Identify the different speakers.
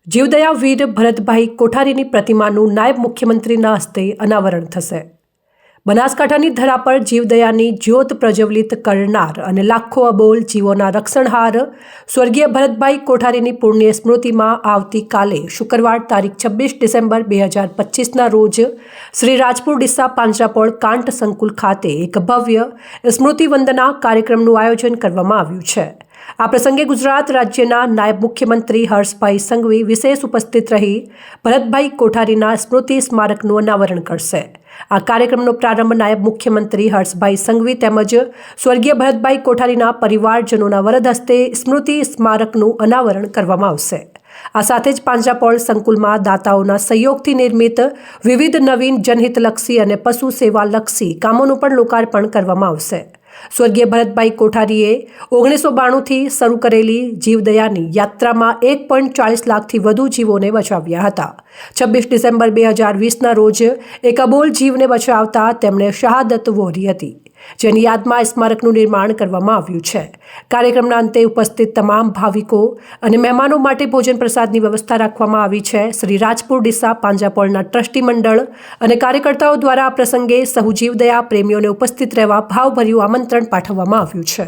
Speaker 1: જીવદયા વીર ભરતભાઈ કોઠારીની પ્રતિમાનું નાયબ મુખ્યમંત્રીના હસ્તે અનાવરણ થશે। બનાસકાંઠાની ધરા પર જીવદયાની જ્યોત પ્રજ્વલિત કરનાર અને લાખો અબોલ જીવોના રક્ષણહાર સ્વર્ગીય ભરતભાઈ કોઠારીની પુણ્ય સ્મૃતિમાં આવતીકાલે શુક્રવાર તારીખ 26 ડિસેમ્બર 2025ના રોજ શ્રી રાજપુર ડીસા પાંજરાપોળ કાંટ સંકુલ ખાતે એક ભવ્ય સ્મૃતિ વંદના કાર્યક્રમનું આયોજન કરવામાં આવ્યું છે। આ પ્રસંગે ગુજરાત રાજ્યના નાયબ મુખ્યમંત્રી હર્ષભાઈ સંઘવી વિશેષ ઉપસ્થિત રહી ભરતભાઈ કોઠારીના સ્મૃતિ સ્મારકનું અનાવરણ કરશે। આ કાર્યક્રમનો પ્રારંભ નાયબ મુખ્યમંત્રી હર્ષભાઈ સંઘવી તેમજ સ્વર્ગીય ભરતભાઈ કોઠારીના પરિવારજનોના વરદ હસ્તે સ્મૃતિ સ્મારકનું અનાવરણ કરવામાં આવશે। આ સાથે જ પાંજરાપોળ સંકુલમાં દાતાઓના સહયોગથી નિર્મિત વિવિધ નવીન જનહિતલક્ષી અને પશુ સેવાલક્ષી કામોનું પણ લોકાર્પણ કરવામાં આવશે। સ્વર્ગીય ભરતભાઈ કોઠારીએ 1992થી શરૂ કરેલી જીવદયાની યાત્રામાં 1.40 લાખથી વધુ જીવોને બચાવ્યા હતા। 26 ડિસેમ્બર 2020ના રોજ એક અબોલ જીવને બચાવતા તેમણે શહાદત વહોરી હતી, જેની યાદમાં સ્મારકનું નિર્માણ કરવામાં આવ્યું છે। કાર્યક્રમના અંતે ઉપસ્થિત તમામ ભાવિકો અને મહેમાનો માટે ભોજન પ્રસાદની વ્યવસ્થા રાખવામાં આવી છે। શ્રી રાજપુર ડીસા પાંજરાપોળના ટ્રસ્ટી મંડળ અને કાર્યકર્તાઓ દ્વારા આ પ્રસંગે સહુ જીવદયા પ્રેમીઓને ઉપસ્થિત રહેવા ભાવભર્યું આમંત્રણ પાઠવવામાં આવ્યું છે।